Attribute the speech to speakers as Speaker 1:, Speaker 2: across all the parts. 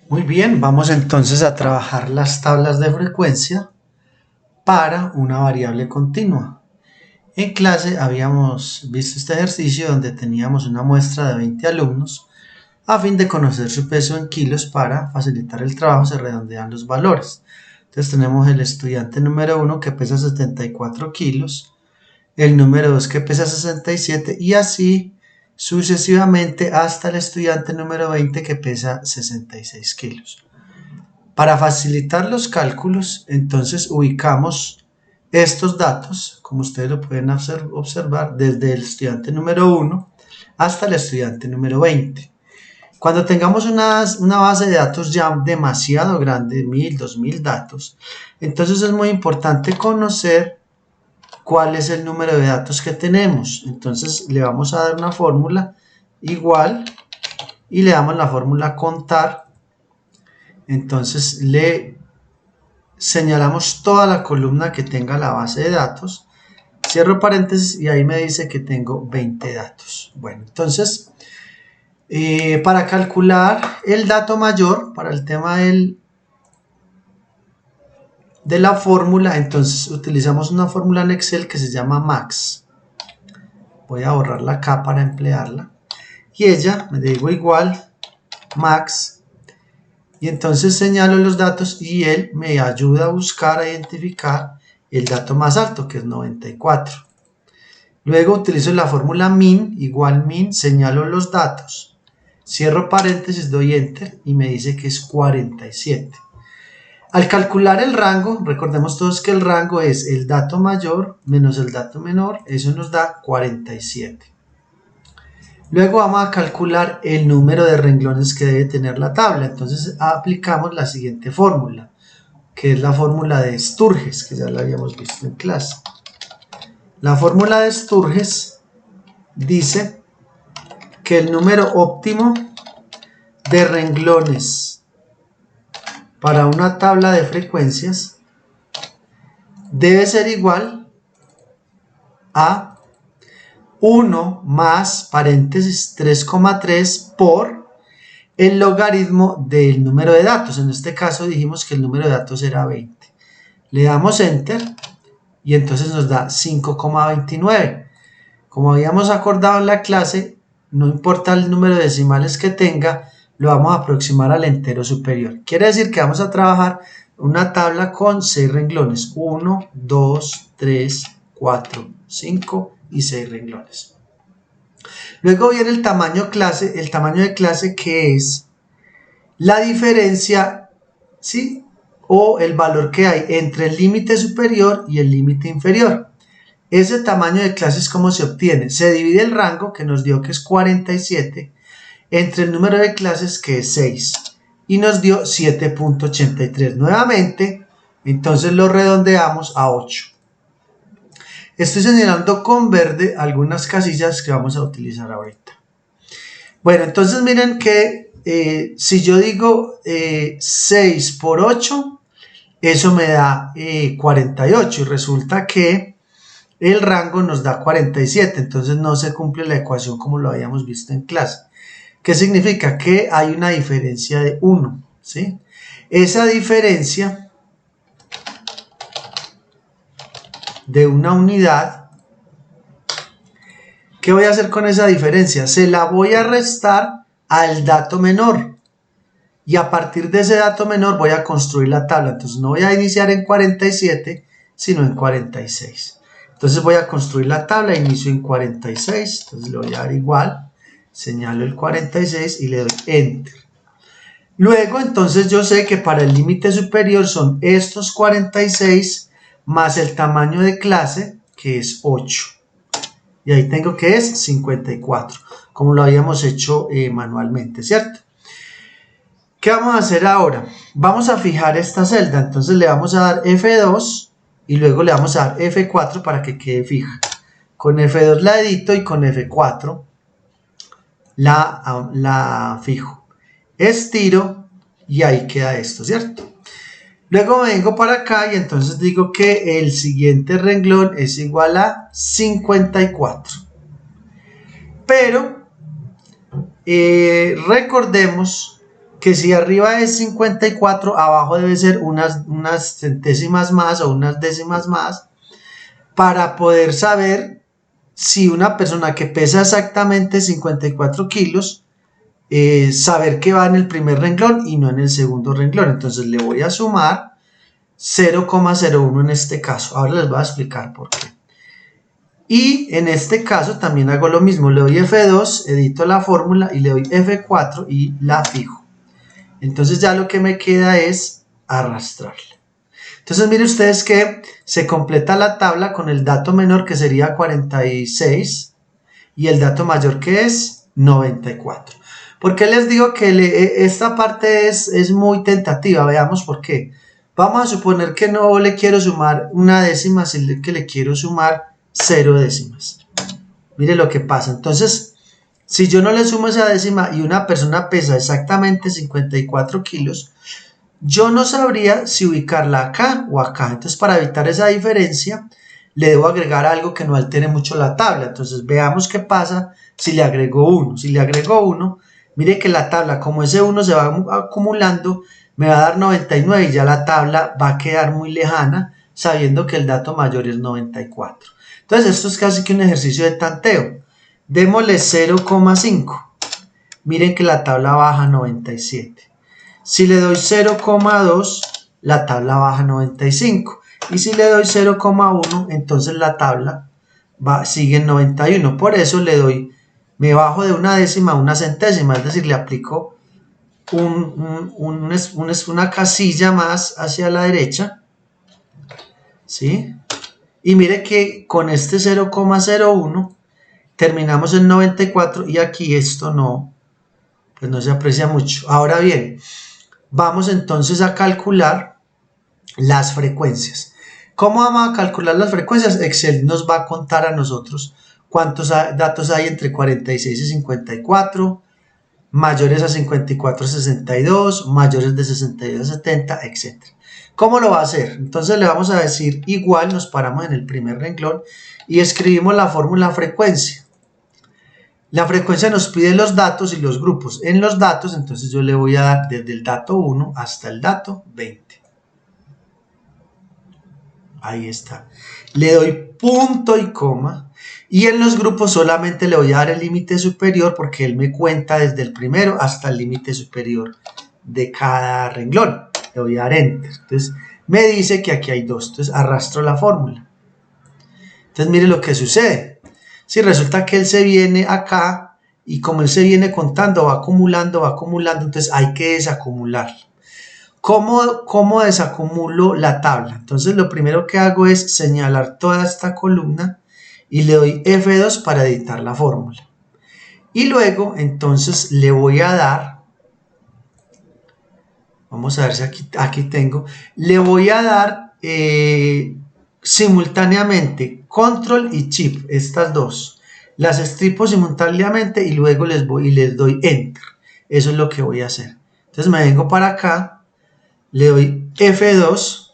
Speaker 1: Muy bien, vamos entonces a trabajar las tablas de frecuencia para una variable continua. En clase habíamos visto este ejercicio donde teníamos una muestra de 20 alumnos. A fin de conocer su peso en kilos para facilitar el trabajo se redondean los valores. Entonces tenemos el estudiante número 1 que pesa 74 kilos, el número 2 que pesa 67 y así sucesivamente hasta el estudiante número 20 que pesa 66 kilos. Para facilitar los cálculos, entonces ubicamos estos datos, como ustedes lo pueden observar, desde el estudiante número 1 hasta el estudiante número 20. Cuando tengamos una base de datos ya demasiado grande, 1000, 2000 datos, entonces es muy importante conocer cuál es el número de datos que tenemos. Entonces le vamos a dar una fórmula igual y le damos la fórmula contar. Entonces le señalamos toda la columna que tenga la base de datos, cierro paréntesis y ahí me dice que tengo 20 datos. Bueno, entonces para calcular el dato mayor, para el tema de la fórmula, entonces utilizamos una fórmula en Excel que se llama max. Voy a borrarla acá para emplearla. Y ella, me digo igual, max. Y entonces señalo los datos y él me ayuda a buscar, a identificar el dato más alto, que es 94. Luego utilizo la fórmula min, igual min, señalo los datos. Cierro paréntesis, doy enter y me dice que es 47. Al calcular el rango, recordemos todos que el rango es el dato mayor menos el dato menor, eso nos da 47. Luego vamos a calcular el número de renglones que debe tener la tabla. Entonces aplicamos la siguiente fórmula, que es la fórmula de Sturges, que ya la habíamos visto en clase. La fórmula de Sturges dice que el número óptimo de renglones para una tabla de frecuencias debe ser igual a 1 más paréntesis 3,3 por el logaritmo del número de datos. En este caso dijimos que el número de datos era 20. Le damos enter y entonces nos da 5,29. Como habíamos acordado en la clase, no importa el número de decimales que tenga, lo vamos a aproximar al entero superior. Quiere decir que vamos a trabajar una tabla con 6 renglones. 1, 2, 3, 4, 5 y 6 renglones. Luego viene el tamaño de clase que es la diferencia, ¿sí?, o el valor que hay entre el límite superior y el límite inferior. Ese tamaño de clase es como se obtiene. Se divide el rango, que nos dio que es 47, entre el número de clases, que es 6, y nos dio 7.83. Nuevamente, entonces lo redondeamos a 8. Estoy señalando con verde algunas casillas que vamos a utilizar ahorita. Bueno, entonces miren que si yo digo 6 por 8, eso me da 48 y resulta que el rango nos da 47, entonces no se cumple la ecuación como lo habíamos visto en clase. ¿Qué significa? Que hay una diferencia de 1, ¿sí? Esa diferencia de una unidad, ¿qué voy a hacer con esa diferencia? Se la voy a restar al dato menor y a partir de ese dato menor voy a construir la tabla. Entonces no voy a iniciar en 47 sino en 46. Entonces voy a construir la tabla, inicio en 46, entonces le voy a dar igual, señalo el 46 y le doy enter. Luego entonces yo sé que para el límite superior son estos 46 más el tamaño de clase, que es 8. Y ahí tengo que es 54, como lo habíamos hecho manualmente, ¿cierto? ¿Qué vamos a hacer ahora? Vamos a fijar esta celda, entonces le vamos a dar F2 y luego le vamos a dar F4 para que quede fija. Con F2 la edito y con F4 la fijo. Estiro y ahí queda esto, ¿cierto? Luego vengo para acá y entonces digo que el siguiente renglón es igual a 54. Pero recordemos que si arriba es 54, abajo debe ser unas centésimas más o unas décimas más, para poder saber si una persona que pesa exactamente 54 kilos, saber que va en el primer renglón y no en el segundo renglón. Entonces le voy a sumar 0,01 en este caso. Ahora les voy a explicar por qué. Y en este caso también hago lo mismo. Le doy F2, edito la fórmula y le doy F4 y la fijo. Entonces ya lo que me queda es arrastrarla. Entonces miren ustedes que se completa la tabla con el dato menor, que sería 46, y el dato mayor, que es 94. ¿Por qué les digo que esta parte es muy tentativa? Veamos por qué. Vamos a suponer que no le quiero sumar una décima, sino que le quiero sumar 0 décimas. Mire lo que pasa. Entonces, si yo no le sumo esa décima y una persona pesa exactamente 54 kilos, yo no sabría si ubicarla acá o acá. Entonces, para evitar esa diferencia, le debo agregar algo que no altere mucho la tabla. Entonces, veamos qué pasa si le agrego 1. Si le agrego 1, mire que la tabla, como ese 1 se va acumulando, me va a dar 99 y ya la tabla va a quedar muy lejana, sabiendo que el dato mayor es 94. Entonces, esto es casi que un ejercicio de tanteo. Démosle 0,5. Miren que la tabla baja a 97. Si le doy 0,2, la tabla baja a 95. Y si le doy 0,1, entonces la tabla sigue en 91. Por eso me bajo de una décima a una centésima, es decir, le aplico una casilla más hacia la derecha, ¿sí? Y mire que con este 0,01 terminamos en 94 y aquí esto pues no se aprecia mucho. Ahora bien, vamos entonces a calcular las frecuencias. ¿Cómo vamos a calcular las frecuencias? Excel nos va a contar a nosotros cuántos datos hay entre 46 y 54, mayores a 54 a 62, mayores de 62 a 70, etc. ¿Cómo lo va a hacer? Entonces le vamos a decir igual, nos paramos en el primer renglón y escribimos la fórmula frecuencia. La frecuencia nos pide los datos y los grupos. En los datos, entonces yo le voy a dar desde el dato 1 hasta el dato 20. Ahí está. Le doy punto y coma. Y en los grupos solamente le voy a dar el límite superior porque él me cuenta desde el primero hasta el límite superior de cada renglón. Le voy a dar enter. Entonces me dice que aquí hay 2. Entonces arrastro la fórmula. Entonces mire lo que sucede. Si resulta que él se viene acá y como él se viene contando, va acumulando, entonces hay que desacumularlo. ¿Cómo desacumulo la tabla? Entonces lo primero que hago es señalar toda esta columna y le doy F2 para editar la fórmula. Y luego entonces le voy a dar, vamos a ver si aquí tengo, le voy a dar simultáneamente control y shift, estas dos. Las estripo simultáneamente y luego les doy enter. Eso es lo que voy a hacer. Entonces me vengo para acá. Le doy F2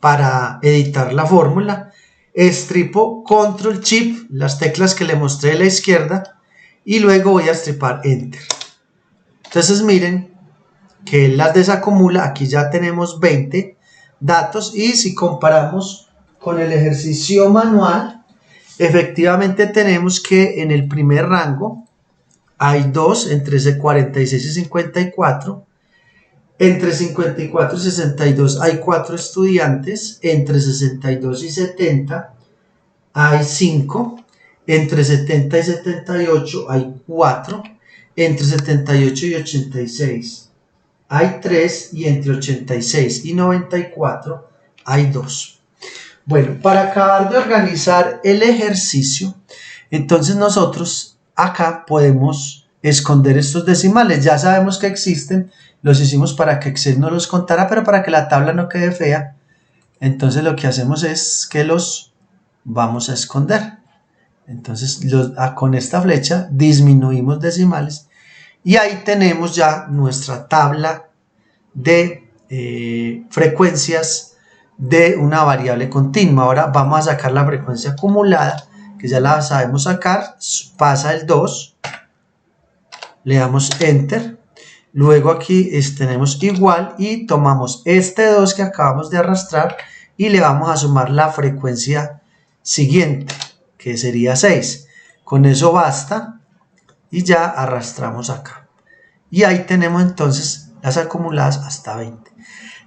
Speaker 1: para editar la fórmula, estripo Control Shift, las teclas que le mostré a la izquierda, y luego voy a estripar Enter. Entonces miren que él las desacumula, aquí ya tenemos 20 datos, y si comparamos con el ejercicio manual, efectivamente tenemos que en el primer rango hay 2 entre 46 y 54, entre 54 y 62 hay 4 estudiantes, entre 62 y 70 hay 5, entre 70 y 78 hay 4, entre 78 y 86 hay 3 y entre 86 y 94 hay 2. Bueno, para acabar de organizar el ejercicio, entonces nosotros acá podemos esconder estos decimales. Ya sabemos que existen, los hicimos para que Excel no los contara, pero para que la tabla no quede fea, entonces lo que hacemos es que los vamos a esconder. Entonces con esta flecha disminuimos decimales y ahí tenemos ya nuestra tabla de frecuencias de una variable continua. Ahora vamos a sacar la frecuencia acumulada, que ya la sabemos sacar. Pasa el 2, le damos enter. Luego aquí tenemos igual y tomamos este 2 que acabamos de arrastrar y le vamos a sumar la frecuencia siguiente, que sería 6. Con eso basta y ya arrastramos acá. Y ahí tenemos entonces las acumuladas hasta 20.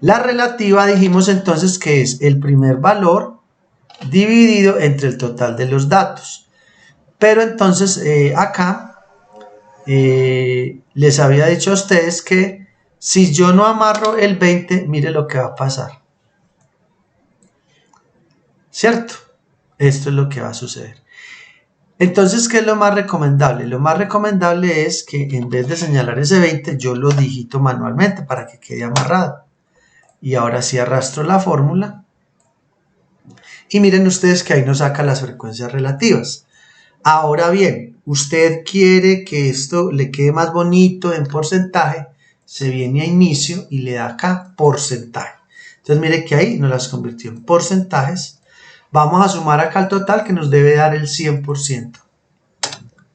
Speaker 1: La relativa dijimos entonces que es el primer valor dividido entre el total de los datos. Pero entonces acá les había dicho a ustedes que si yo no amarro el 20, mire lo que va a pasar. ¿Cierto? Esto es lo que va a suceder. Entonces, ¿qué es lo más recomendable? Lo más recomendable es que en vez de señalar ese 20, yo lo digito manualmente para que quede amarrado. Y ahora sí arrastro la fórmula. Y miren ustedes que ahí nos saca las frecuencias relativas. Ahora bien, usted quiere que esto le quede más bonito en porcentaje, se viene a inicio y le da acá porcentaje. Entonces mire que ahí nos las convirtió en porcentajes. Vamos a sumar acá el total que nos debe dar el 100%.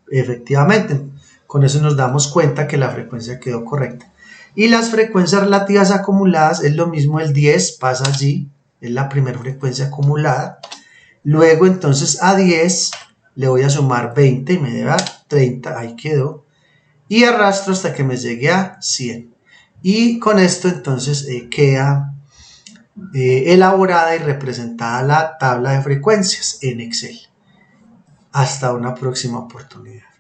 Speaker 1: Efectivamente, con eso nos damos cuenta que la frecuencia quedó correcta. Y las frecuencias relativas acumuladas es lo mismo, el 10 pasa allí, es la primera frecuencia acumulada. Luego entonces a 10 le voy a sumar 20 y me debe dar 30, ahí quedó. Y arrastro hasta que me llegue a 100. Y con esto entonces queda elaborada y representada la tabla de frecuencias en Excel. Hasta una próxima oportunidad.